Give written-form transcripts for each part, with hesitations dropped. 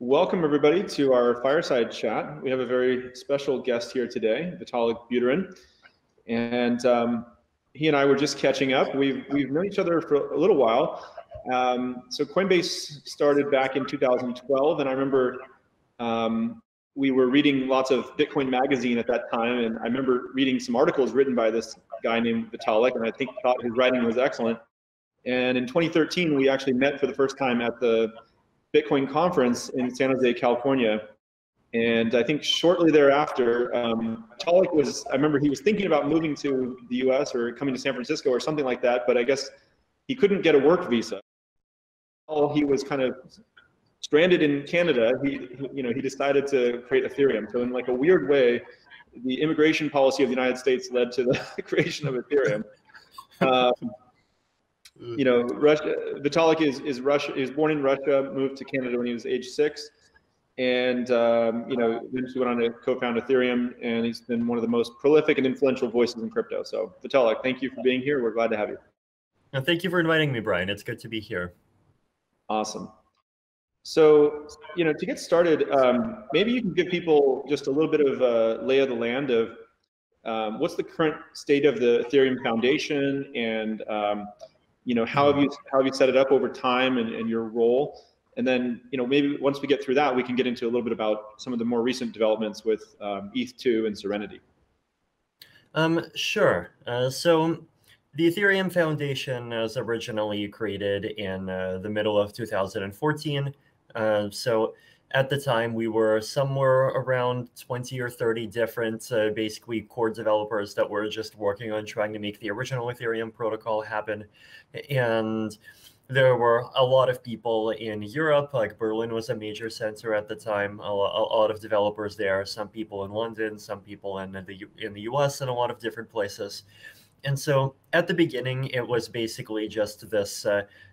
Welcome, everybody, to our fireside chat. We have a very special guest here today, Vitalik Buterin, and he and I were just catching up. We've known each other for a little while. So Coinbase started back in 2012, and I remember we were reading lots of Bitcoin magazine at that time, and I remember reading some articles written by this guy named Vitalik, and I thought his writing was excellent. And in 2013, we actually met for the first time at the Bitcoin conference in San Jose, California. And I think shortly thereafter, Vitalik I remember he was thinking about moving to the US or coming to San Francisco or something like that, but I guess he couldn't get a work visa. While he was kind of stranded in Canada, he decided to create Ethereum. So in like a weird way, the immigration policy of the United States led to the creation of Ethereum. Vitalik is born in Russia, moved to Canada when he was age 6, and then he went on to co-found Ethereum, and he's been one of the most prolific and influential voices in crypto. So Vitalik, thank you for being here. We're glad to have you. And thank you for inviting me, Brian. It's good to be here. Awesome. So, to get started, maybe you can give people just a little bit of a lay of the land of what's the current state of the Ethereum Foundation, and how have you set it up over time and your role? And then, maybe once we get through that, we can get into a little bit about some of the more recent developments with ETH2 and Serenity. Sure. So the Ethereum Foundation was originally created in the middle of 2014. So at the time, we were somewhere around 20 or 30 different, basically core developers that were just working on trying to make the original Ethereum protocol happen. And there were a lot of people in Europe, like Berlin was a major center at the time, a lot of developers there, some people in London, some people in the US, and a lot of different places. And so at the beginning, it was basically just this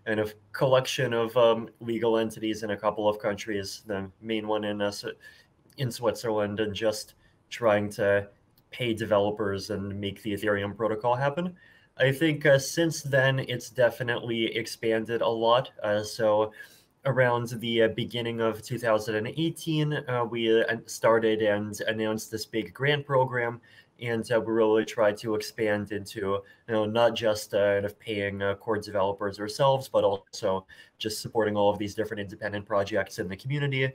kind of collection of legal entities in a couple of countries, the main one in Switzerland, and just trying to pay developers and make the Ethereum protocol happen. I think since then, it's definitely expanded a lot. So around the beginning of 2018, we started and announced this big grant program. And we really try to expand into, not just kind of paying core developers ourselves, but also just supporting all of these different independent projects in the community.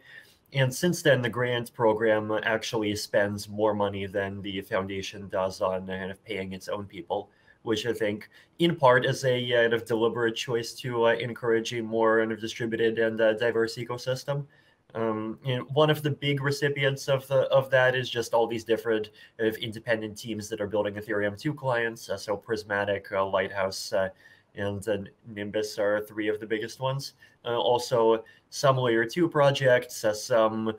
And since then, the grant program actually spends more money than the foundation does on kind of paying its own people, which I think in part is a kind of deliberate choice to encourage a more kind of distributed and diverse ecosystem. One of the big recipients of that is just all these different independent teams that are building Ethereum 2 clients. So Prismatic, Lighthouse, and Nimbus are three of the biggest ones. Also, some Layer 2 projects, some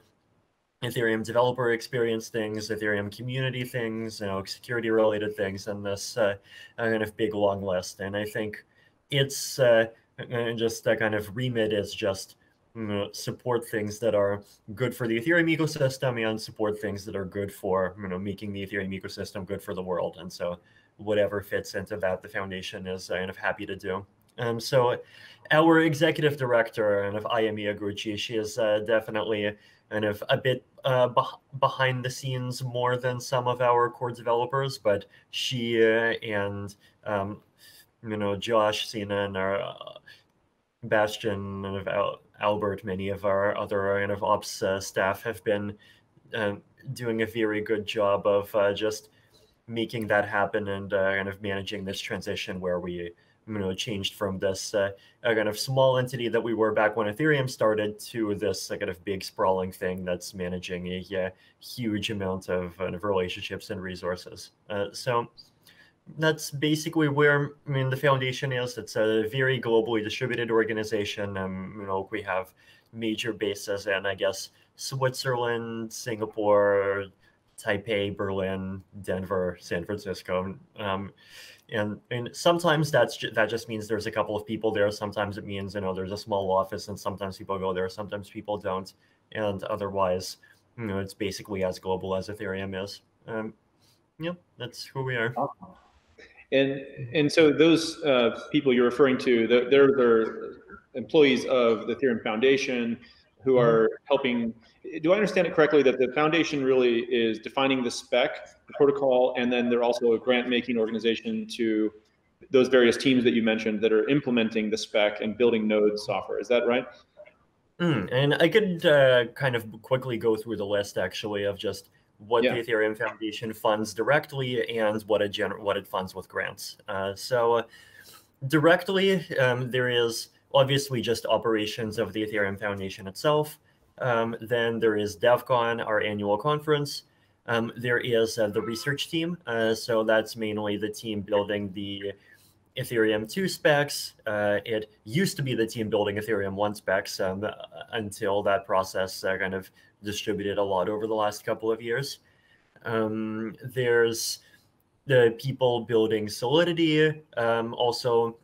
Ethereum developer experience things, Ethereum community things, security-related things, and this kind of big long list. And I think it's just a kind of remit is just support things that are good for the Ethereum ecosystem and support things that are good for making the Ethereum ecosystem good for the world. And so whatever fits into that, the foundation is kind of happy to do. So our executive director, kind of Ayemi Aguchi, she is definitely kind of a bit behind the scenes more than some of our core developers, but she and Josh, Sina, and our Bastian, and Albert, many of our other kind of ops staff have been doing a very good job of just making that happen and kind of managing this transition where we changed from this kind of small entity that we were back when Ethereum started to this kind of big sprawling thing that's managing a huge amount of relationships and resources. So that's basically where the foundation is. It's a very globally distributed organization. We have major bases in, I guess, Switzerland, Singapore, Taipei, Berlin, Denver, San Francisco, and sometimes that just means there's a couple of people there. Sometimes it means there's a small office, and sometimes people go there, sometimes people don't, and otherwise, it's basically as global as Ethereum is. That's who we are. Awesome. And so those people you're referring to, they're employees of the Ethereum Foundation. who are helping. Do I understand it correctly that the foundation really is defining the spec, the protocol, and then they're also a grant-making organization to those various teams that you mentioned that are implementing the spec and building node software? Is that right? And I could kind of quickly go through the list, actually, of just what the Ethereum Foundation funds directly and what it funds with grants. So directly, there is obviously just operations of the Ethereum Foundation itself. Then there is DevCon, our annual conference. There is the research team. So that's mainly the team building the Ethereum 2 specs. It used to be the team building Ethereum 1 specs until that process kind of distributed a lot over the last couple of years. There's the people building Solidity. Also,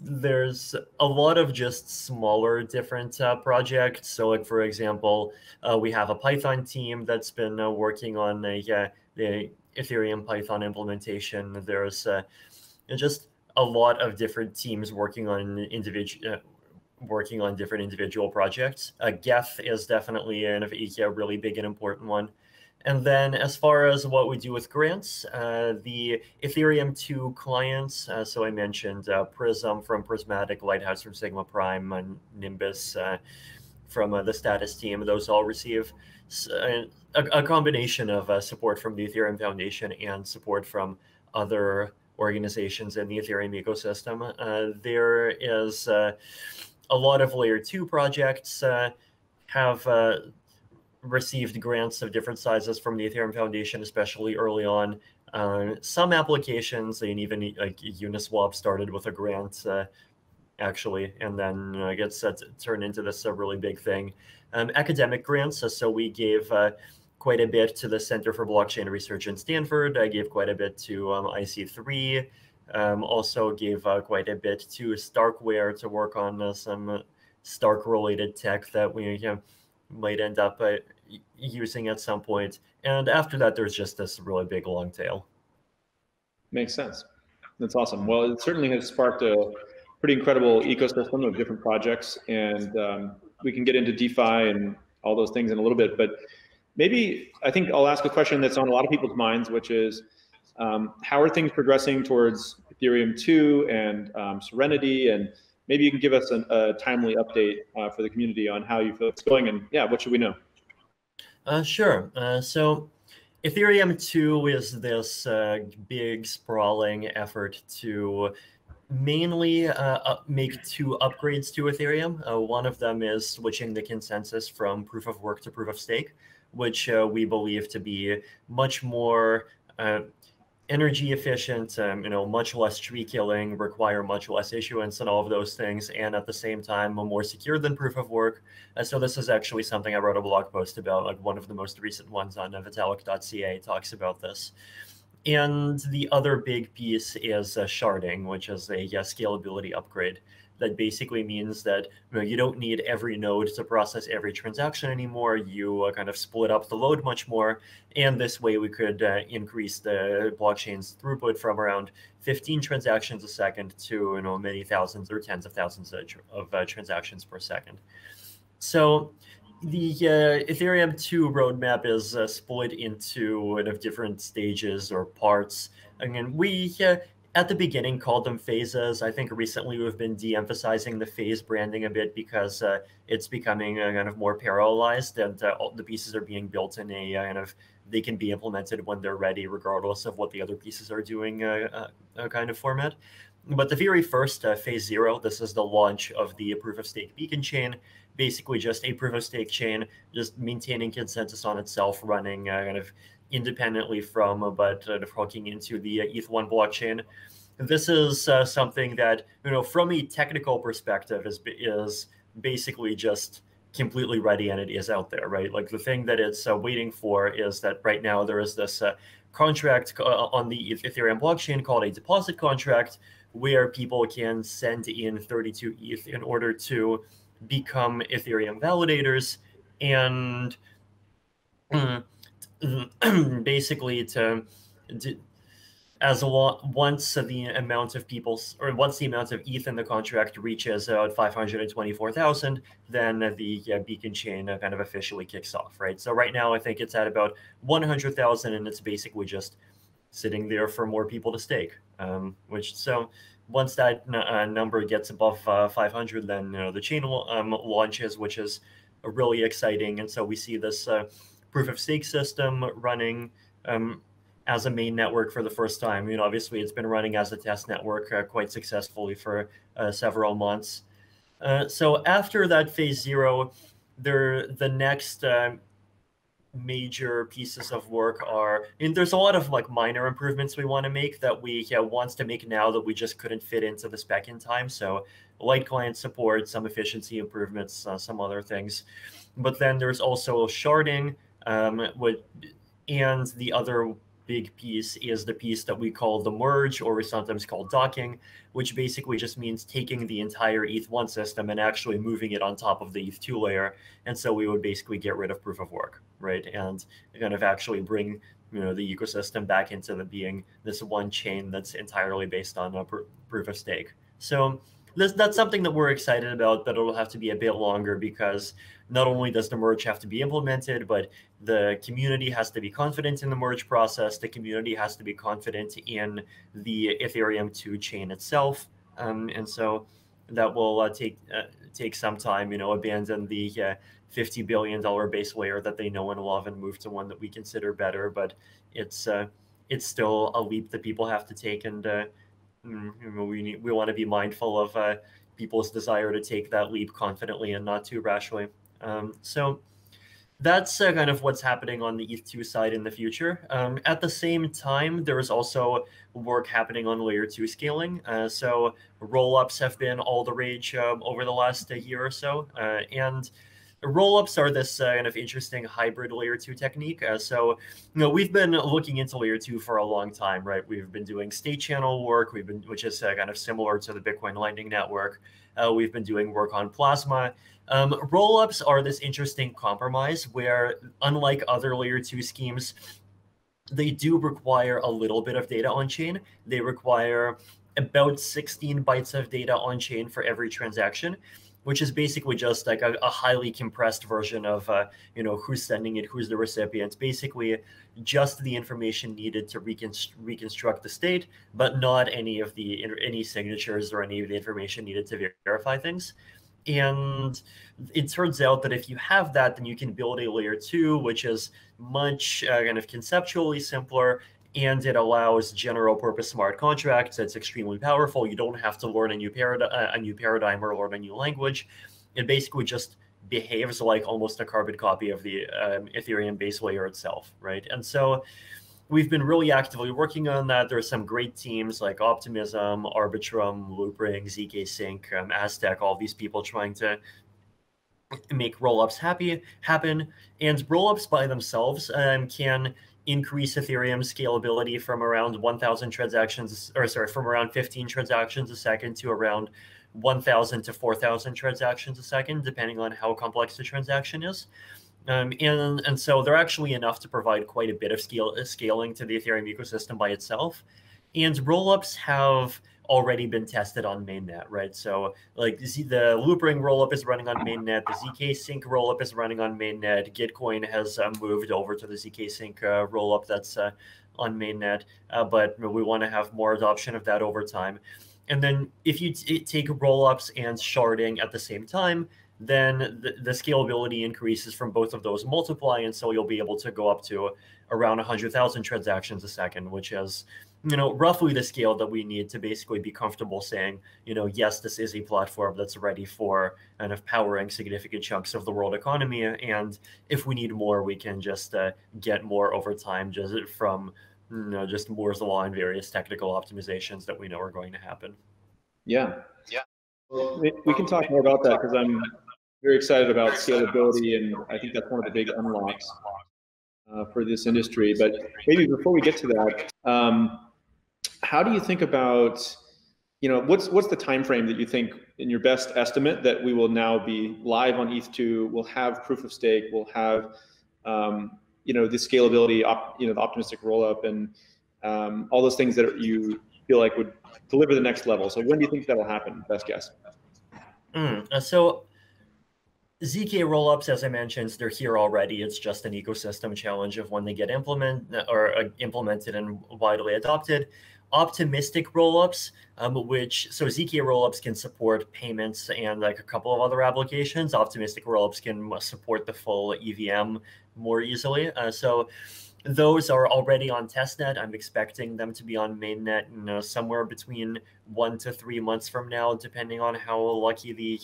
there's a lot of just smaller different projects. So like, for example, we have a Python team that's been working on the Ethereum Python implementation. There's just a lot of different teams working on different individual projects. Geth is definitely a really big and important one. And then as far as what we do with grants, the Ethereum 2 clients, so I mentioned Prism from Prismatic, Lighthouse from Sigma Prime, and Nimbus from the Status team, those all receive a combination of support from the Ethereum Foundation and support from other organizations in the Ethereum ecosystem. There is a lot of Layer 2 projects have received grants of different sizes from the Ethereum Foundation, especially early on. Some applications, and even like Uniswap started with a grant, actually, and then gets turned into this really big thing. Academic grants, so we gave quite a bit to the Center for Blockchain Research in Stanford. I gave quite a bit to IC3. Also gave quite a bit to Starkware to work on some Stark-related tech that we might end up using at some point. And after that, there's just this really big long tail. Makes sense. That's awesome. Well, it certainly has sparked a pretty incredible ecosystem of different projects. And we can get into DeFi and all those things in a little bit. But maybe I think I'll ask a question that's on a lot of people's minds, which is, how are things progressing towards Ethereum 2 and Serenity? And maybe you can give us a timely update for the community on how you feel it's going, and what should we know? Sure. So Ethereum 2 is this big sprawling effort to mainly make two upgrades to Ethereum. One of them is switching the consensus from proof of work to proof of stake, which we believe to be much more energy efficient, much less tree killing, require much less issuance and all of those things, and at the same time more secure than proof of work. So this is actually something I wrote a blog post about, like one of the most recent ones on Vitalik.ca talks about this. And the other big piece is sharding, which is a scalability upgrade. That basically means that you don't need every node to process every transaction anymore. You kind of split up the load much more. And this way we could increase the blockchain's throughput from around 15 transactions a second to many thousands or tens of thousands of transactions per second. So the Ethereum 2 roadmap is split into different stages or parts. And we at the beginning called them phases. I think recently we've been de-emphasizing the phase branding a bit because it's becoming kind of more parallelized, and all the pieces are being built in a they can be implemented when they're ready, regardless of what the other pieces are doing kind of format. But the very first phase 0, this is the launch of the proof of stake beacon chain, basically just a proof of stake chain, just maintaining consensus on itself, running kind of independently from, but hooking into the ETH1 blockchain. This is something that, from a technical perspective is basically just completely ready, and it is out there, right? Like the thing that it's waiting for is that right now there is this contract on the Ethereum blockchain called a deposit contract, where people can send in 32 ETH in order to become Ethereum validators, and basically to once the amount of once the amount of ETH in the contract reaches 524,000, then the beacon chain kind of officially kicks off, right? So right now I think it's at about 100,000, and it's basically just sitting there for more people to stake. So once that number gets above 500, then the chain launches, which is really exciting. And so we see this proof of stake system running as a main network for the first time. Obviously it's been running as a test network quite successfully for several months. So after that phase 0, the next major pieces of work are, and there's a lot of like minor improvements we want to make that we wants to make now that we just couldn't fit into the spec in time. So light client support, some efficiency improvements, some other things. But then there's also sharding, and the other big piece is the piece that we call the merge, or we sometimes call docking, which basically just means taking the entire ETH1 system and actually moving it on top of the ETH2 layer. And so we would basically get rid of proof of work, right? And kind of actually bring the ecosystem back into being this one chain that's entirely based on a proof of stake. So that's something that we're excited about, but it'll have to be a bit longer, because not only does the merge have to be implemented, but the community has to be confident in the merge process. The community has to be confident in the Ethereum 2 chain itself. And so that will take some time, abandon the $50 billion base layer that they know and love and move to one that we consider better. But it's still a leap that people have to take, and we want to be mindful of people's desire to take that leap confidently and not too rashly. So that's kind of what's happening on the ETH2 side in the future. At the same time, there is also work happening on layer 2 scaling. So roll-ups have been all the rage over the last year or so. And roll-ups are this kind of interesting hybrid layer 2 technique. So we've been looking into layer 2 for a long time, right? We've been doing state channel work, which is kind of similar to the Bitcoin Lightning Network. We've been doing work on Plasma. Roll-ups are this interesting compromise where, unlike other layer 2 schemes, they do require a little bit of data on chain. They require about 16 bytes of data on chain for every transaction, which is basically just like a highly compressed version of who's sending it, who's the recipient, basically just the information needed to reconstruct the state, but not any signatures or any of the information needed to verify things. And it turns out that if you have that, then you can build a layer 2, which is much kind of conceptually simpler, and it allows general purpose smart contracts. It's extremely powerful. You don't have to learn a new paradigm or learn a new language. It basically just behaves like almost a carbon copy of the Ethereum base layer itself, right? And so we've been really actively working on that. There are some great teams like Optimism, Arbitrum, Loopring, ZK Sync, Aztec, all these people trying to make rollups happen. And rollups by themselves can increase Ethereum scalability from around 1,000 transactions, from around 15 transactions a second to around 1,000 to 4,000 transactions a second, depending on how complex the transaction is. And so they're actually enough to provide quite a bit of scaling to the Ethereum ecosystem by itself. And rollups have already been tested on mainnet, right? So like the Loopring rollup is running on mainnet, the ZK Sync rollup is running on mainnet, Gitcoin has moved over to the ZK Sync rollup that's on mainnet, but we want to have more adoption of that over time. And then if you take rollups and sharding at the same time, then the scalability increases from both of those multiply, and so you'll be able to go up to around 100,000 transactions a second, which is roughly the scale that we need to basically be comfortable saying, yes, this is a platform that's ready for kind of powering significant chunks of the world economy. And if we need more, we can just get more over time, just from just Moore's law and various technical optimizations that we know are going to happen. Yeah. Well, we can talk more about that, because I'm very excited about scalability, and I think that's one of the big unlocks for this industry. But maybe before we get to that, how do you think about, what's the time frame that you think, in your best estimate, that we will now be live on ETH2, we'll have proof of stake, we'll have the scalability, the optimistic rollup, and all those things that you feel like would deliver the next level. So when do you think that'll happen? Best guess. So ZK rollups, as I mentioned, they're here already. It's just an ecosystem challenge of when they get implemented and widely adopted. Optimistic rollups, so ZK rollups can support payments and like a couple of other applications. Optimistic rollups can support the full EVM more easily. So those are already on testnet. I'm expecting them to be on mainnet somewhere between 1 to 3 months from now, depending on how lucky the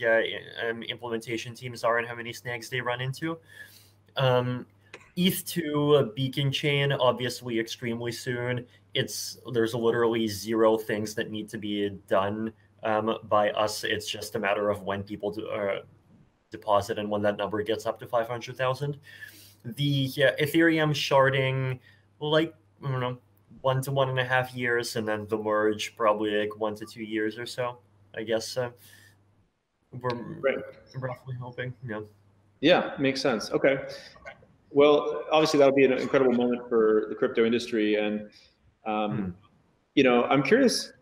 implementation teams are and how many snags they run into. ETH2 beacon chain, obviously extremely soon. There's literally 0 things that need to be done by us. It's just a matter of when people deposit and when that number gets up to 500,000. The Ethereum sharding, like, I don't know, 1 to 1.5 years, and then the merge probably like 1 to 2 years or so. I guess we're roughly hoping. Yeah, makes sense. Okay. Well, obviously that'll be an incredible moment for the crypto industry, and you know, I'm curious,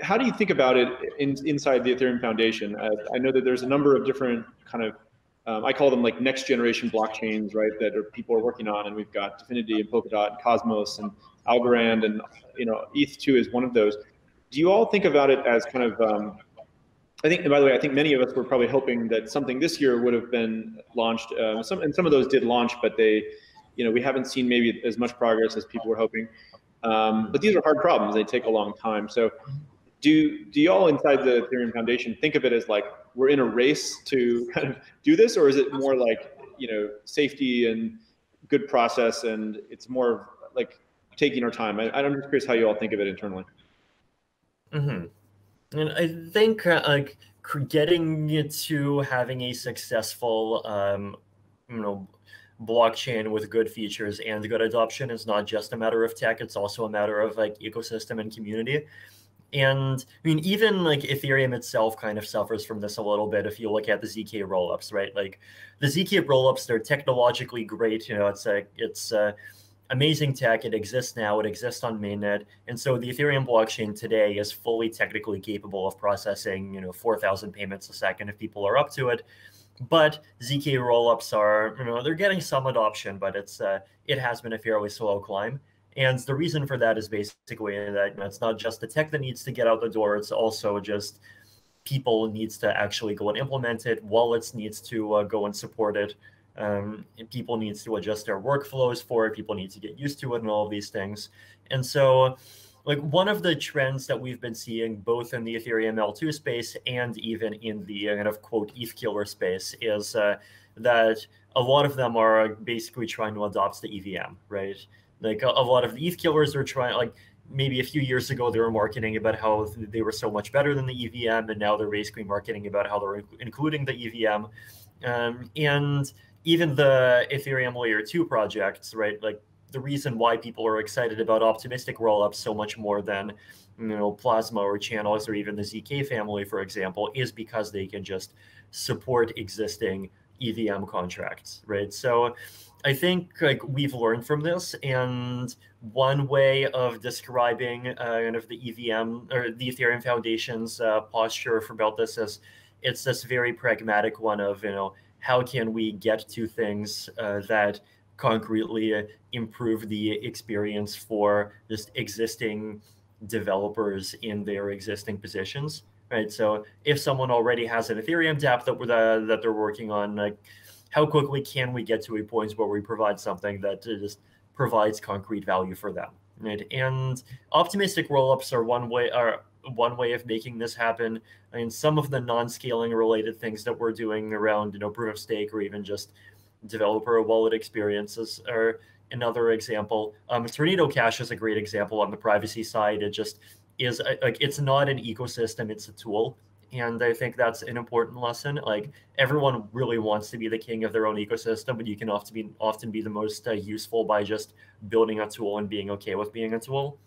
how do you think about it inside the Ethereum Foundation? I know that there's a number of different kind of I call them like next generation blockchains, right? That people are working on, and we've got Dfinity and Polkadot and Cosmos and Algorand, and you know, ETH2 is one of those. Do you all think about it as kind of I think, and by the way, I think many of us were probably hoping that something this year would have been launched. Some of those did launch, but we haven't seen maybe as much progress as people were hoping. But these are hard problems; they take a long time. So, do you all inside the Ethereum Foundation think of it as like we're in a race to kind of do this, or is it more like, you know, safety and good process, and it's more like taking our time? I'm just curious how you all think of it internally. And I think like getting it to having a successful, blockchain with good features and good adoption is not just a matter of tech. It's also a matter of like ecosystem and community. And I mean, even like Ethereum itself kind of suffers from this a little bit. If you look at the ZK rollups, right? Like the ZK rollups, they're technologically great. You know, it's amazing tech. It exists now. It exists on mainnet. And so the Ethereum blockchain today is fully technically capable of processing, 4,000 payments a second if people are up to it. But ZK rollups are, they're getting some adoption, but it has been a fairly slow climb. And the reason for that is basically that it's not just the tech that needs to get out the door. It's also just people needs to actually go and implement it. Wallets needs to go and support it. People needs to adjust their workflows for it. People need to get used to it and all of these things. And so like one of the trends that we've been seeing both in the Ethereum L2 space and even in the kind of quote ETH killer space is that a lot of them are basically trying to adopt the EVM, right? Like a lot of the ETH killers are trying, like maybe a few years ago, they were marketing about how they were so much better than the EVM. And now they're basically marketing about how they're including the EVM. And even the Ethereum layer 2 projects, right? Like the reason why people are excited about optimistic rollups so much more than, Plasma or channels or even the ZK family, for example, is because they can just support existing EVM contracts, right? So I think like we've learned from this, and one way of describing kind of the EVM or the Ethereum Foundation's posture about this is it's this very pragmatic one of, how can we get to things that concretely improve the experience for just existing developers in their existing positions, right? So if someone already has an Ethereum dApp that they're working on, like how quickly can we get to a point where we provide something that just provides concrete value for them, right? And optimistic rollups are one way of making this happen. I mean, some of the non-scaling related things that we're doing around, proof of stake or even just developer wallet experiences are another example. Tornado Cash is a great example on the privacy side. It just is like, it's not an ecosystem, it's a tool. And I think that's an important lesson. Like everyone really wants to be the king of their own ecosystem, but you can often be the most useful by just building a tool and being okay with being a tool.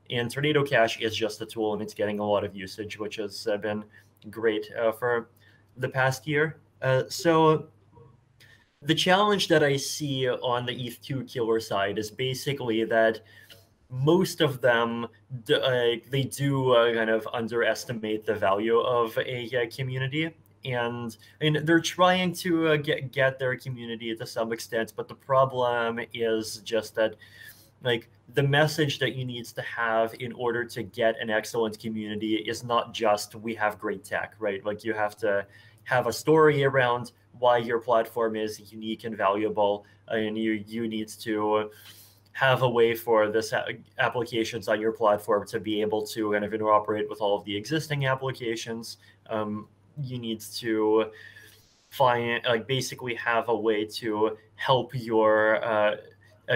And Tornado Cash is just a tool, and it's getting a lot of usage, which has been great for the past year. So the challenge that I see on the ETH2 killer side is basically that most of them, they do kind of underestimate the value of a community. And I mean, they're trying to get their community to some extent, but the problem is just that, like, the message that you need to have in order to get an excellent community is not just we have great tech, right? Like, you have to have a story around why your platform is unique and valuable, and you need to have a way for this applications on your platform to be able to kind of interoperate with all of the existing applications. You need to find, like, basically have a way to help your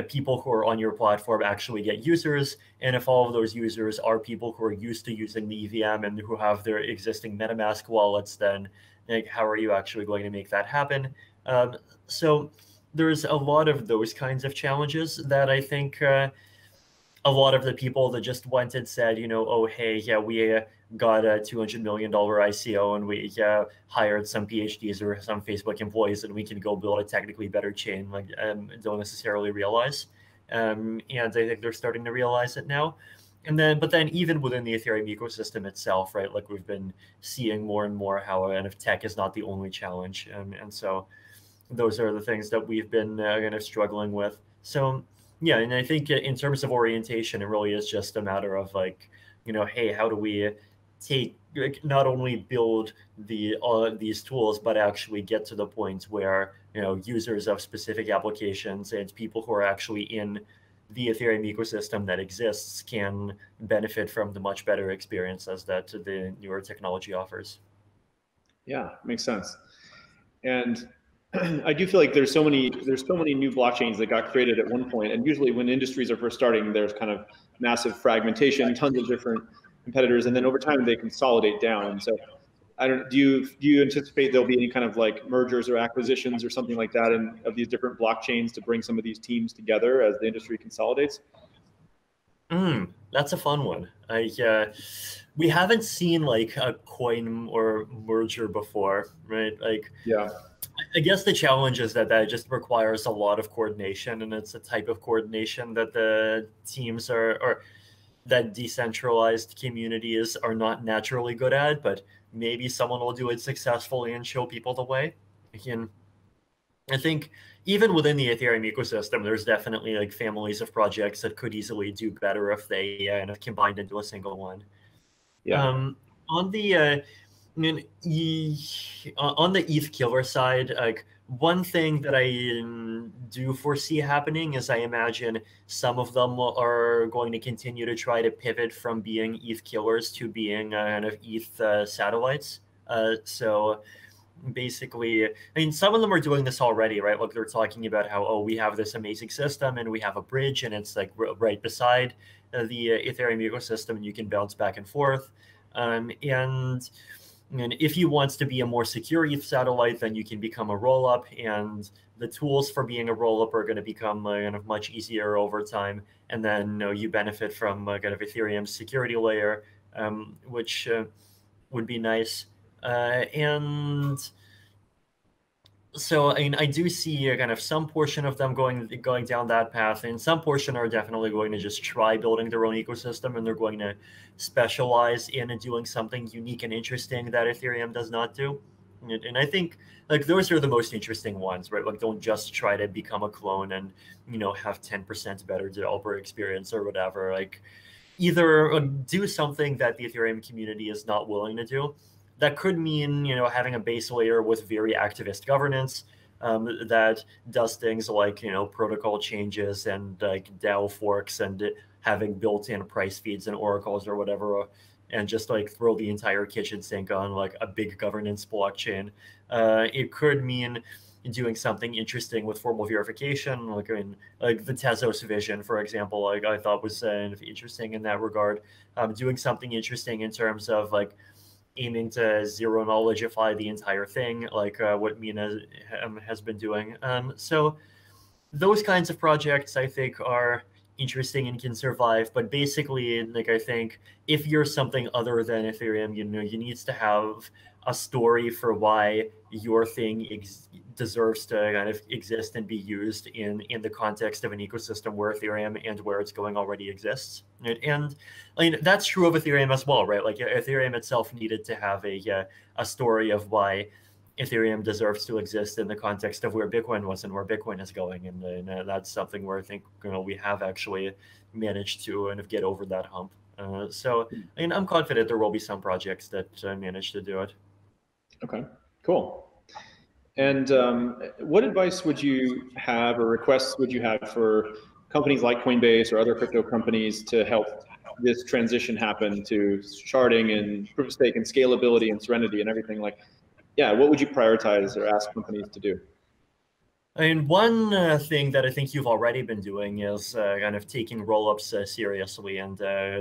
people who are on your platform actually get users. And if all of those users are people who are used to using the EVM and who have their existing MetaMask wallets, then, like, how are you actually going to make that happen? So there's a lot of those kinds of challenges that I think a lot of the people that just went and said, oh, hey, yeah, we got a $200 million ICO and we hired some PhDs or some Facebook employees and we can go build a technically better chain, like, don't necessarily realize. And I think they're starting to realize it now. But then even within the Ethereum ecosystem itself, right, like, we've been seeing more and more how kind of tech is not the only challenge. And so those are the things that we've been kind of struggling with. So yeah, and I think in terms of orientation, it really is just a matter of, like, hey, how do we take, like, not only build these tools, but actually get to the point where users of specific applications and people who are actually in the Ethereum ecosystem that exists can benefit from the much better experiences that the newer technology offers. Yeah, makes sense. And I do feel like there's so many new blockchains that got created at one point, and usually when industries are first starting, there's kind of massive fragmentation, tons of different competitors, and then over time they consolidate down. And so, do you anticipate there'll be any kind of, like, mergers or acquisitions or something like that of these different blockchains to bring some of these teams together as the industry consolidates? That's a fun one. We haven't seen, like, a coin or merger before, right? Like, yeah. I guess the challenge is that just requires a lot of coordination, and it's a type of coordination that the teams or that decentralized communities are not naturally good at, but maybe someone will do it successfully and show people the way. I think even within the Ethereum ecosystem, there's definitely, like, families of projects that could easily do better if they kind of combined into a single one. Yeah. On the on the ETH killer side, like, one thing that I do foresee happening is I imagine some of them are going to continue to try to pivot from being ETH killers to being kind of ETH satellites. So basically, I mean, some of them are doing this already, right? Like, they're talking about how, oh, we have this amazing system and we have a bridge and it's, like, right beside the Ethereum ecosystem and you can bounce back and forth. And if you want to be a more secure ETH satellite, then you can become a rollup, and the tools for being a rollup are going to become kind of much easier over time. And then you benefit from kind of Ethereum's security layer, which would be nice. And so, I mean, I do see kind of some portion of them going down that path, and some portion are definitely going to just try building their own ecosystem, and they're going to specialize in doing something unique and interesting that Ethereum does not do. And I think, like, those are the most interesting ones, right? Like, don't just try to become a clone and have 10% better developer experience or whatever. Like, either do something that the Ethereum community is not willing to do. That could mean, having a base layer with very activist governance that does things like, protocol changes and, like, DAO forks and having built-in price feeds and oracles or whatever, and just, like, throw the entire kitchen sink on, like, a big governance blockchain. It could mean doing something interesting with formal verification, like, I mean, like the Tezos vision, for example, like, I thought was interesting in that regard. Doing something interesting in terms of, like, aiming to zero knowledgeify the entire thing, like what Mina has been doing. So those kinds of projects, I think, are interesting and can survive. But basically, like, I think if you're something other than Ethereum, you need to have a story for why your thing deserves to kind of exist and be used in the context of an ecosystem where Ethereum and where it's going already exists. Right? And I mean, that's true of Ethereum as well, right? Like Ethereum itself needed to have a story of why Ethereum deserves to exist in the context of where Bitcoin was and where Bitcoin is going. And that's something where I think we have actually managed to kind of get over that hump. So I mean, I'm confident there will be some projects that manage to do it. Okay, cool. And what advice would you have or requests would you have for companies like Coinbase or other crypto companies to help this transition happen to sharding and proof of stake and scalability and serenity and everything? Like, yeah, what would you prioritize or ask companies to do? I mean, one thing that I think you've already been doing is kind of taking rollups seriously and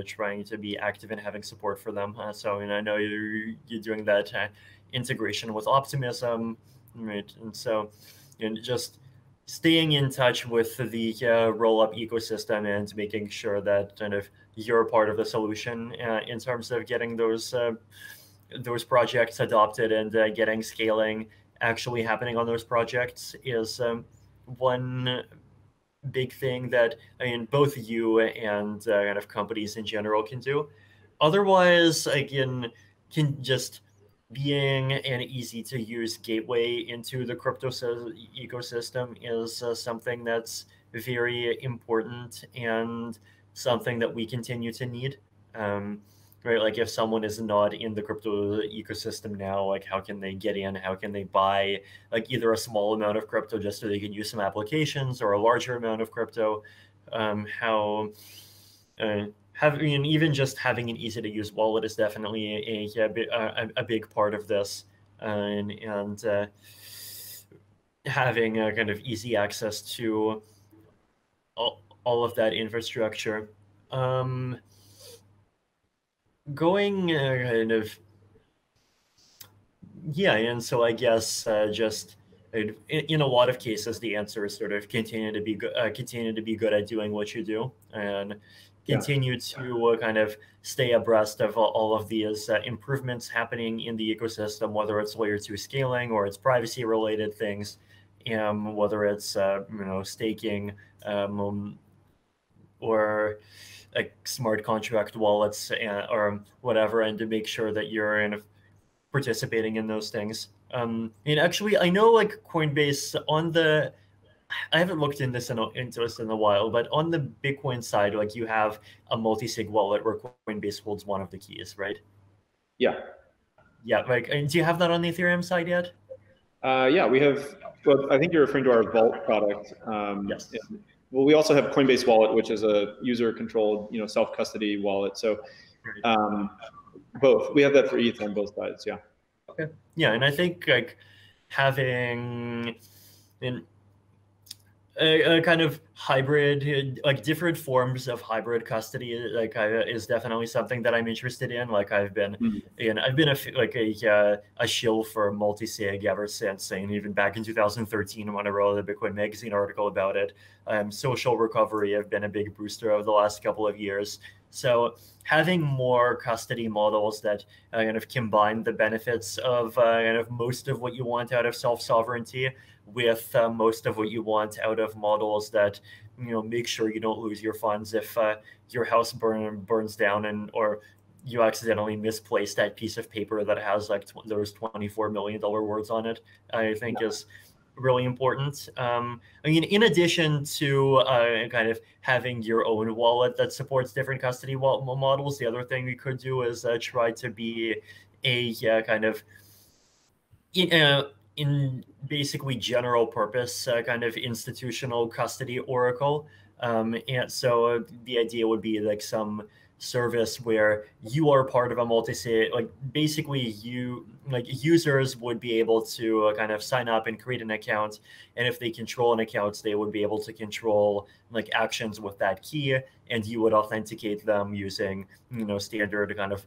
trying to be active in having support for them. So, I know you're doing that integration with Optimism, right? And so, just staying in touch with the rollup ecosystem and making sure that kind of you're part of the solution in terms of getting those projects adopted and getting scaling actually happening on those projects is one big thing that I mean both you and kind of companies in general can do. Otherwise, again, can just being an easy to use gateway into the crypto ecosystem is something that's very important and something that we continue to need. Right, like if someone is not in the crypto ecosystem now, like how can they get in? How can they buy like either a small amount of crypto just so they can use some applications, or a larger amount of crypto? Having even just having an easy to use wallet is definitely a big part of this, and having a kind of easy access to all of that infrastructure. Going kind of and so I guess just in a lot of cases the answer is sort of continue to be good at doing what you do and continue to kind of stay abreast of all of these improvements happening in the ecosystem, whether it's layer 2 scaling or it's privacy related things, whether it's staking or like smart contract wallets or whatever, and to make sure that you're participating in those things. And actually, I know like Coinbase I haven't looked into this in a while, but on the Bitcoin side, like you have a multi-sig wallet where Coinbase holds one of the keys, right? Yeah. Yeah, like, and do you have that on the Ethereum side yet? Yeah, we have. Well, I think you're referring to our Vault product. Yes. Well, we also have Coinbase Wallet, which is a user-controlled, self-custody wallet. So both. We have that for ETH on both sides. Yeah. Okay. Yeah, and I think like having a kind of hybrid, like different forms of hybrid custody, like is definitely something that I'm interested in. Like I've been a shill for multi-sig ever since, and even back in 2013 when I wrote the Bitcoin Magazine article about it. Social recovery have been a big booster over the last couple of years. So having more custody models that kind of combine the benefits of kind of most of what you want out of self-sovereignty with most of what you want out of models that make sure you don't lose your funds if your house burns down or you accidentally misplace that piece of paper that has like those $24 million words on it, I think is really important. I mean, in addition to kind of having your own wallet that supports different custody models, the other thing we could do is try to be a kind of in basically general purpose kind of institutional custody oracle. And so the idea would be like some service where you are part of a multi-sig, like basically users would be able to kind of sign up and create an account, and if they control an account, they would be able to control like actions with that key, and you would authenticate them using standard kind of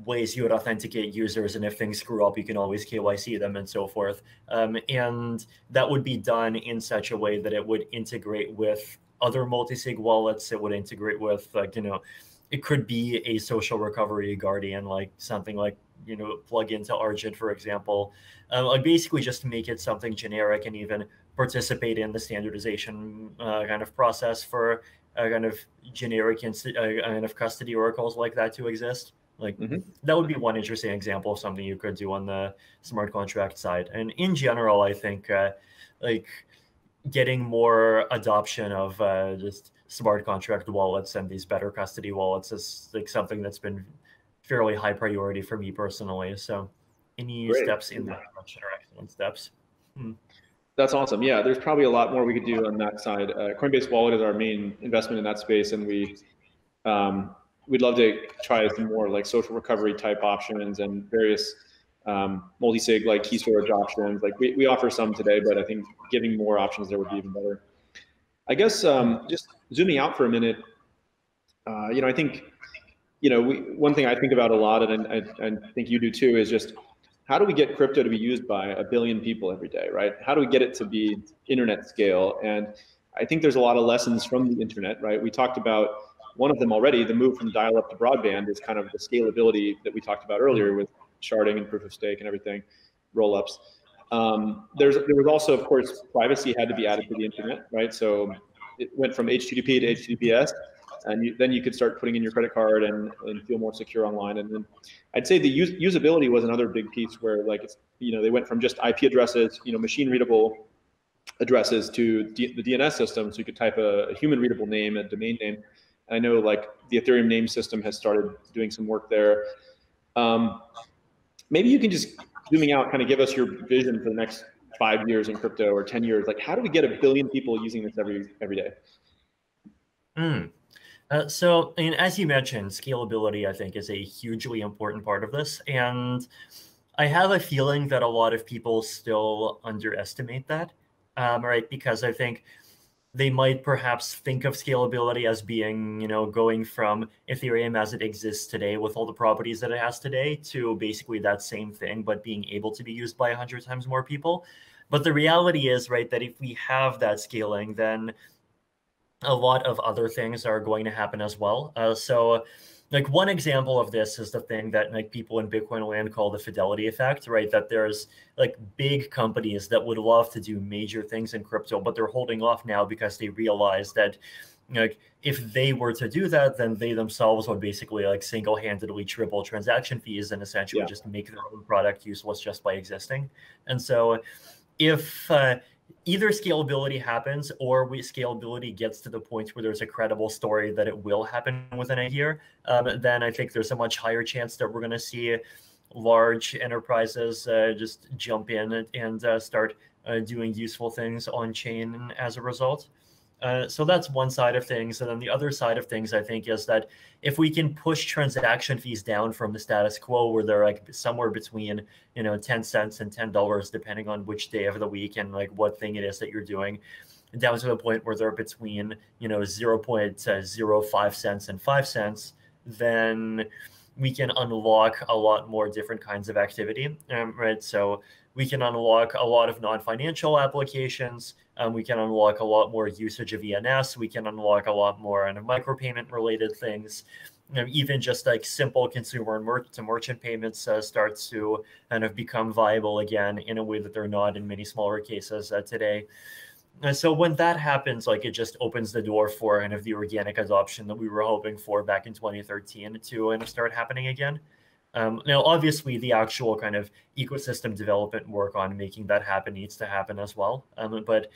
ways you would authenticate users, and if things screw up, you can always KYC them and so forth. And that would be done in such a way that it would integrate with other multi-sig wallets. It would integrate with it could be a social recovery guardian, like something like plug into Argent, for example, like basically just make it something generic and even participate in the standardization kind of process for kind of generic kind of custody oracles like that to exist. Like that would be one interesting example of something you could do on the smart contract side. And in general, I think like getting more adoption of just smart contract wallets and these better custody wallets is like something that's been fairly high priority for me personally. So any steps in that direction are excellent steps. That's awesome. Yeah, there's probably a lot more we could do on that side. Coinbase Wallet is our main investment in that space, and we'd love to try some more like social recovery type options and various multi-sig like key storage options. Like we offer some today, but I think giving more options there would be even better. I guess just zooming out for a minute, I think one thing I think about a lot, and I think you do too, is just how do we get crypto to be used by 1 billion people every day, right? How do we get it to be internet scale? And I think there's a lot of lessons from the internet, right? We talked about one of them already. The move from dial-up to broadband is kind of the scalability that we talked about earlier with sharding and proof of stake and everything, roll-ups. There was also, of course, privacy had to be added to the internet, right? So it went from HTTP to HTTPS, and then you could start putting in your credit card and feel more secure online. And then I'd say the usability was another big piece where like they went from just IP addresses, machine readable addresses to the DNS system, so you could type a human readable name, a domain name. And I know like the Ethereum name system has started doing some work there. Maybe you can just zooming out, kind of give us your vision for the next 5 years in crypto or 10 years. Like, how do we get 1 billion people using this every day? So, as you mentioned, scalability, I think, is a hugely important part of this. And I have a feeling that a lot of people still underestimate that, right? Because I think they might perhaps think of scalability as being, going from Ethereum as it exists today with all the properties that it has today to basically that same thing, but being able to be used by 100 times more people. But the reality is, right, that if we have that scaling, then a lot of other things are going to happen as well. So like one example of this is the thing that like people in Bitcoin land call the fidelity effect, right? That there's like big companies that would love to do major things in crypto, but they're holding off now because they realize that like if they were to do that, then they themselves would basically like single-handedly triple transaction fees and essentially just make their own product useless just by existing. And so if either scalability happens or scalability gets to the point where there's a credible story that it will happen within a year, then I think there's a much higher chance that we're going to see large enterprises just jump in and start doing useful things on chain as a result. So that's one side of things. And then the other side of things, I think, is that if we can push transaction fees down from the status quo where they're like somewhere between, 10 cents and $10, depending on which day of the week and like what thing it is that you're doing, down to the point where they're between, 0.05 cents and 5 cents, then we can unlock a lot more different kinds of activity, right? So we can unlock a lot of non-financial applications. We can unlock a lot more usage of ENS. We can unlock a lot more kind of micropayment related things. Even just like simple consumer to merchant payments starts to kind of become viable again in a way that they're not in many smaller cases today. And so when that happens, like it just opens the door for kind of the organic adoption that we were hoping for back in 2013 to kind of start happening again. Now, obviously, the actual kind of ecosystem development work on making that happen needs to happen as well. But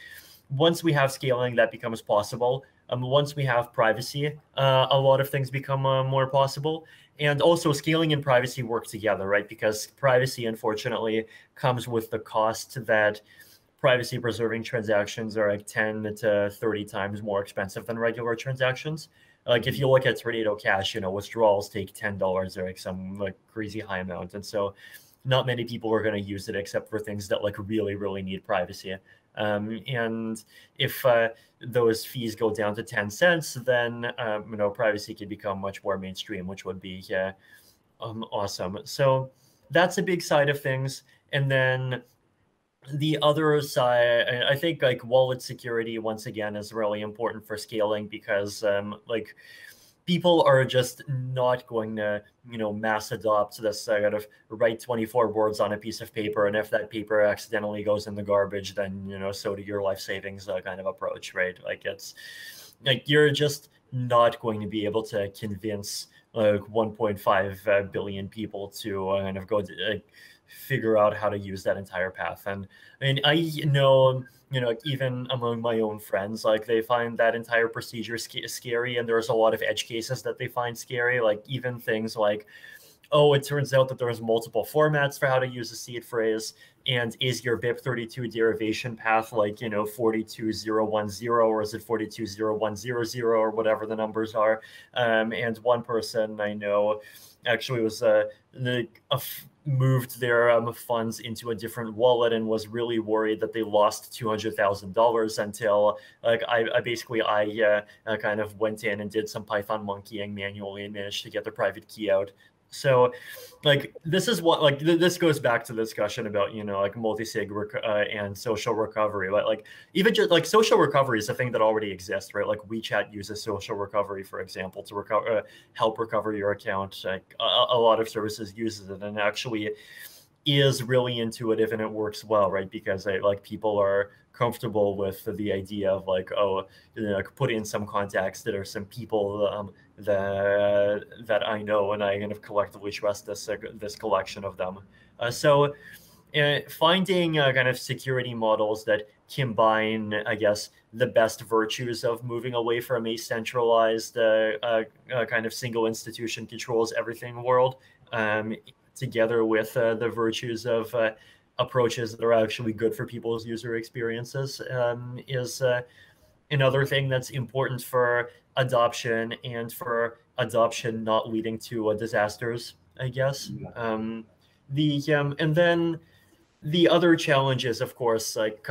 once we have scaling, that becomes possible. Once we have privacy, a lot of things become more possible. And also scaling and privacy work together, right? Because privacy, unfortunately, comes with the cost that privacy preserving transactions are like 10 to 30 times more expensive than regular transactions. Like if you look at Tornado Cash, withdrawals take $10 or like some like crazy high amount. And so not many people are going to use it except for things that like really, really need privacy. And if those fees go down to 10 cents, then, privacy can become much more mainstream, which would be awesome. So that's a big side of things. And then the other side, I think like wallet security, once again, is really important for scaling because like people are just not going to, mass adopt this kind of write 24 words on a piece of paper, and if that paper accidentally goes in the garbage, then so do your life savings kind of approach, right? Like it's like you're just not going to be able to convince like 1.5 billion people to kind of go figure out how to use that entire path. And I know, even among my own friends, like they find that entire procedure scary, and there's a lot of edge cases that they find scary, like even things like, oh, it turns out that there's multiple formats for how to use a seed phrase, and is your BIP32 derivation path like 42010, or is it 42010 or whatever the numbers are? And one person I know actually was moved their funds into a different wallet and was really worried that they lost $200,000 until like I kind of went in and did some Python monkeying manually and managed to get the private key out. So like this is what like this goes back to the discussion about like multi-sig and social recovery. But like even just like social recovery is a thing that already exists, right? Like WeChat uses social recovery, for example, to help recover your account. Like a lot of services uses it, and actually is really intuitive, and it works well, right? Because like people are comfortable with the idea of like, oh, like put in some contacts that are some people that I know, and I kind of collectively trust this collection of them. So finding kind of security models that combine, I guess, the best virtues of moving away from a centralized kind of single institution controls everything world, together with the virtues of approaches that are actually good for people's user experiences, is another thing that's important for adoption, and for adoption not leading to disasters, I guess. And then the other challenge is, of course, like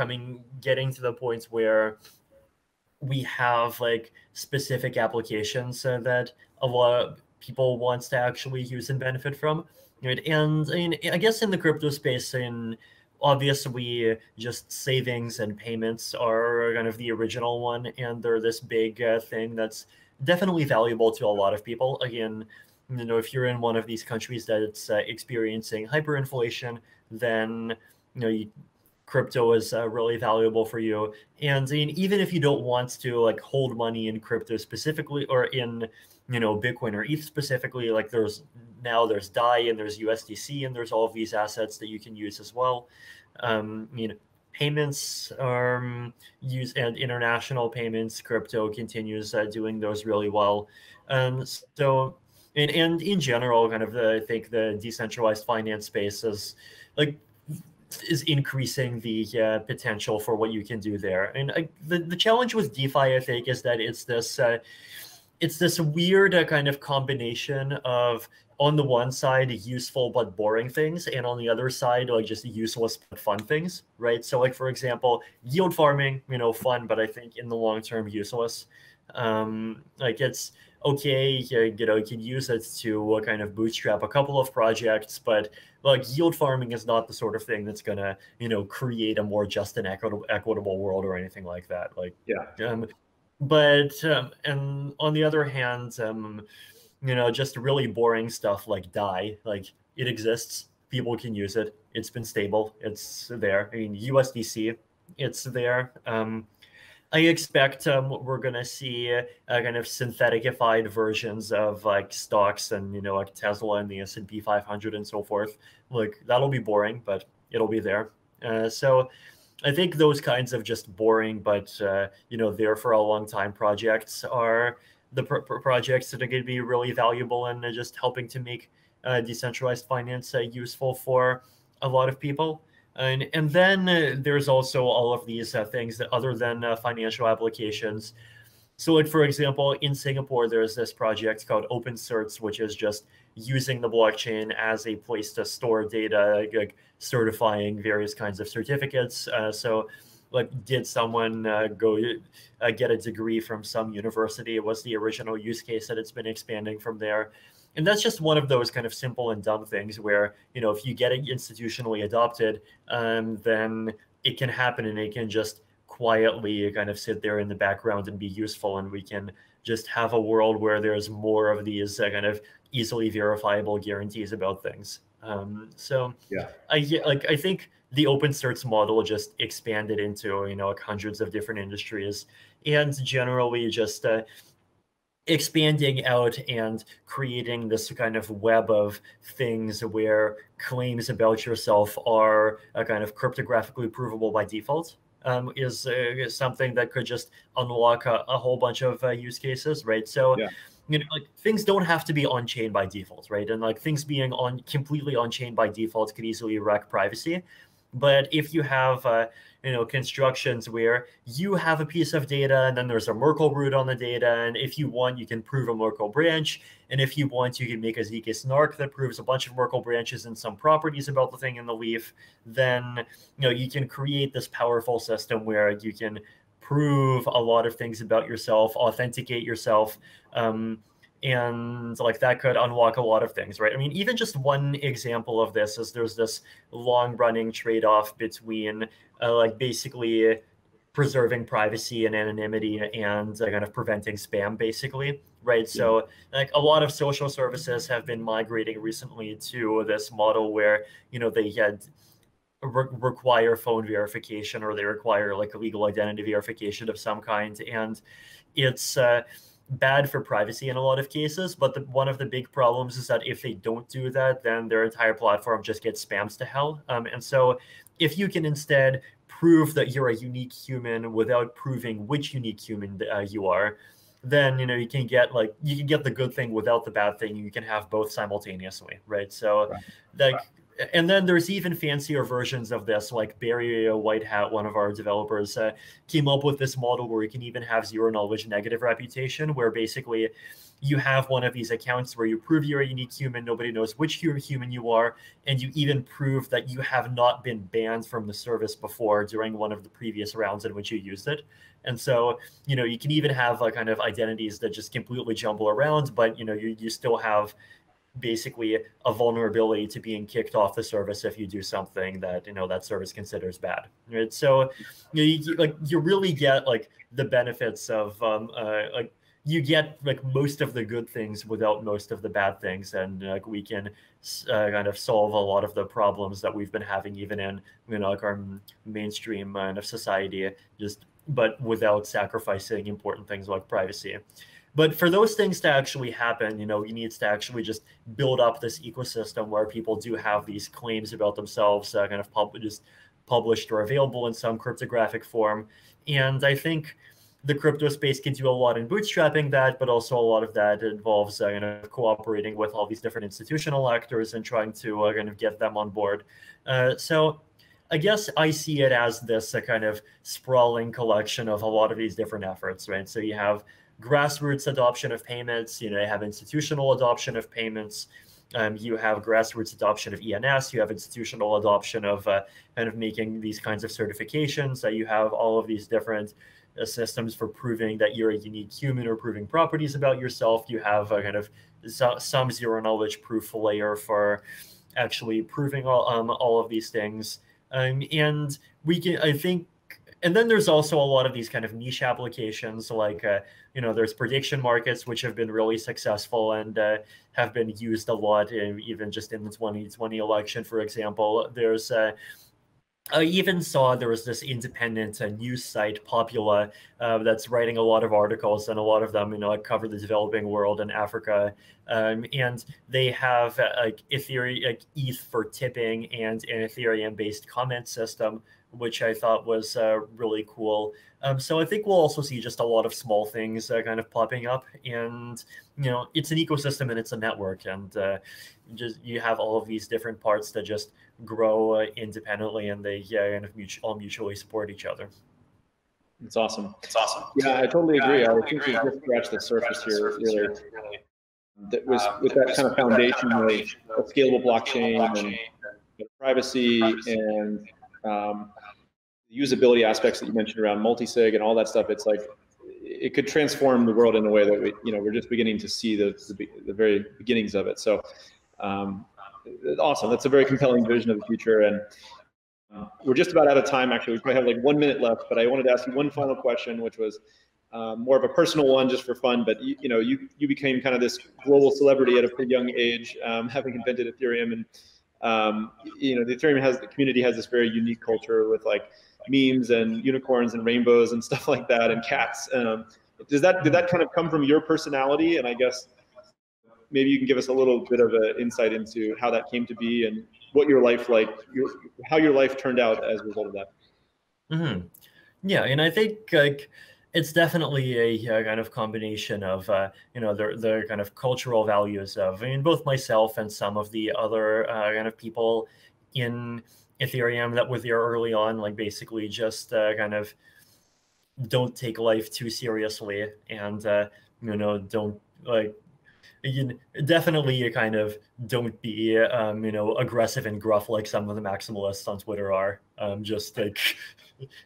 getting to the point where we have like specific applications that a lot of people wants to actually use and benefit from. Right? And I guess in the crypto space, obviously just savings and payments are kind of the original one, and they're this big thing that's definitely valuable to a lot of people. Again, if you're in one of these countries that's experiencing hyperinflation, then crypto is really valuable for you. And even if you don't want to like hold money in crypto specifically, or in Bitcoin or ETH specifically, like there's DAI and there's USDC and there's all of these assets that you can use as well. Payments are used, and international payments, crypto continues doing those really well. So and in general, kind of I think the decentralized finance space is increasing the potential for what you can do there. And the challenge with DeFi, I think, is that it's this weird kind of combination of, on the one side, useful but boring things, and on the other side, like just useless but fun things, right? So like, for example, yield farming, fun, but I think in the long term useless. Like it's okay, you can use it to kind of bootstrap a couple of projects, but like yield farming is not the sort of thing that's gonna create a more just and equitable world or anything like that. Like but and on the other hand, just really boring stuff like DAI, like it exists, people can use it, it's been stable, it's there. I mean, USDC, it's there. I expect we're gonna see kind of synthetified versions of like stocks and like Tesla and the S&P 500 and so forth. Like that'll be boring, but it'll be there. So I think those kinds of just boring but there for a long time projects are the projects that are going to be really valuable and just helping to make decentralized finance useful for a lot of people. And then there's also all of these things that, other than financial applications. So like, for example, in Singapore, there's this project called Open Certs, which is just using the blockchain as a place to store data, like certifying various kinds of certificates. So like, did someone go get a degree from some university? It was the original use case, that it's been expanding from there. And that's just one of those kind of simple and dumb things where, if you get it institutionally adopted, then it can happen, and it can just quietly kind of sit there in the background and be useful. And we can just have a world where there's more of these kind of easily verifiable guarantees about things. So yeah, I think the open certs model just expanded into, like hundreds of different industries, and generally just expanding out and creating this kind of web of things where claims about yourself are kind of cryptographically provable by default, is something that could just unlock a whole bunch of use cases, right? So, yeah, like things don't have to be on chain by default, right? And like things being completely on chain by default could easily wreck privacy. But if you have constructions where you have a piece of data and then there's a Merkle root on the data, and if you want, you can prove a Merkle branch, and if you want, you can make a ZK snark that proves a bunch of Merkle branches and some properties about the thing in the leaf, then you can create this powerful system where you can prove a lot of things about yourself, authenticate yourself, and like that could unlock a lot of things, right? I mean, even just one example of this is there's this long-running trade-off between like basically preserving privacy and anonymity and kind of preventing spam, basically, right? So like a lot of social services have been migrating recently to this model where they had require phone verification, or they require like a legal identity verification of some kind, and it's bad for privacy in a lot of cases. But one of the big problems is that if they don't do that, then their entire platform just gets spams to hell. And so if you can instead prove that you're a unique human without proving which unique human you are, then you can get the good thing without the bad thing. You can have both simultaneously, right? So and then there's even fancier versions of this, like Barry Whitehat, one of our developers, came up with this model where you can even have zero knowledge negative reputation, where basically you have one of these accounts where you prove you're a unique human, nobody knows which human you are, and you even prove that you have not been banned from the service before during one of the previous rounds in which you used it. And so, you can even have kind of identities that just completely jumble around, but you still have basically a vulnerability to being kicked off the service if you do something that that service considers bad, right? So you really get like the benefits of like you get like most of the good things without most of the bad things, and like we can kind of solve a lot of the problems that we've been having even in like our mainstream kind of society, but without sacrificing important things like privacy. But for those things to actually happen, you need to actually just build up this ecosystem where people do have these claims about themselves kind of published or available in some cryptographic form. And I think the crypto space can do a lot in bootstrapping that, but also a lot of that involves cooperating with all these different institutional actors and trying to kind of get them on board. So I guess I see it as this kind of sprawling collection of a lot of these different efforts, right? So you have grassroots adoption of payments, you have institutional adoption of payments, you have grassroots adoption of ENS, you have institutional adoption of kind of making these kinds of certifications, you have all of these different systems for proving that you're a unique human or proving properties about yourself. You have a kind of some zero knowledge proof layer for actually proving all of these things. And we can, I think, and then there's also a lot of these kind of niche applications, like, there's prediction markets, which have been really successful and have been used a lot, even just in the 2020 election, for example. There's I even saw there was this independent news site, Popula, that's writing a lot of articles, and a lot of them, cover the developing world and Africa. And they have like Ethereum, like ETH for tipping, and an Ethereum-based comment system, which I thought was really cool. So I think we'll also see just a lot of small things kind of popping up, and it's an ecosystem and it's a network, and just you have all of these different parts that just grow independently, and they kind of all mutually support each other. It's awesome. Yeah, I totally agree. I think we just scratched the surface here, really. That was with that kind of foundation of a scalable blockchain and privacy and usability aspects that you mentioned around multisig and all that stuff. It's like it could transform the world in a way that we're just beginning to see the very beginnings of it. So awesome. That's a very compelling vision of the future. And we're just about out of time, actually. We probably have like 1 minute left, but I wanted to ask you one final question, which was, more of a personal one just for fun, but you became kind of this global celebrity at a pretty young age, having invented Ethereum. And the Ethereum community has this very unique culture with like memes and unicorns and rainbows and stuff like that, and cats. Did that kind of come from your personality? And I guess maybe you can give us a little bit of an insight into how that came to be and what your life how your life turned out as a result of that. Mm-hmm. Yeah, and I think like it's definitely a kind of combination of the kind of cultural values of, I mean, both myself and some of the other kind of people in Ethereum that were there early on, like basically just kind of don't take life too seriously, and don't like. Definitely kind of don't be aggressive and gruff like some of the maximalists on Twitter are. Just like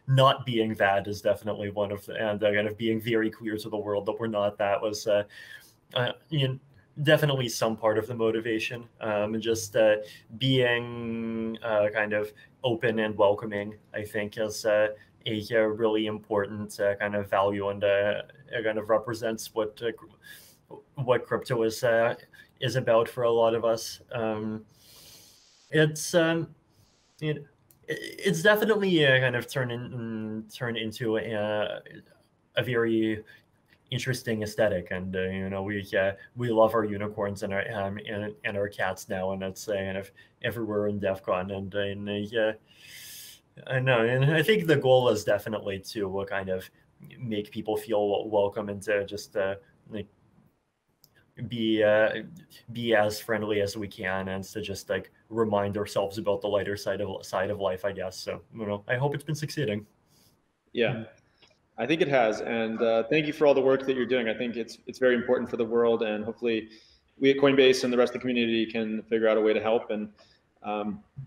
not being that is definitely one of the, and kind of being very clear to the world that we're not that was definitely some part of the motivation. Just being kind of open and welcoming, I think, is a really important kind of value, and kind of represents what crypto is about for a lot of us. It's definitely kind of turned into a very interesting aesthetic, and we love our unicorns and our cats now, and it's kind of everywhere in DEF CON, and I know, and I think the goal is definitely to kind of make people feel welcome and to just like be as friendly as we can, and to just like remind ourselves about the lighter side of life, I guess. So I hope it's been succeeding. Yeah, I think it has, and thank you for all the work that you're doing. I think it's very important for the world, and hopefully we at Coinbase and the rest of the community can figure out a way to help and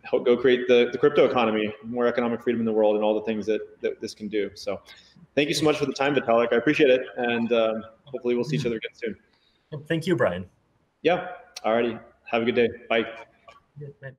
help go create the crypto economy, more economic freedom in the world, and all the things that this can do. So thank you so much for the time, Vitalik. I appreciate it, and hopefully we'll see each other again soon. Thank you, Brian. Yeah. Alrighty. Have a good day. Bye. Good night.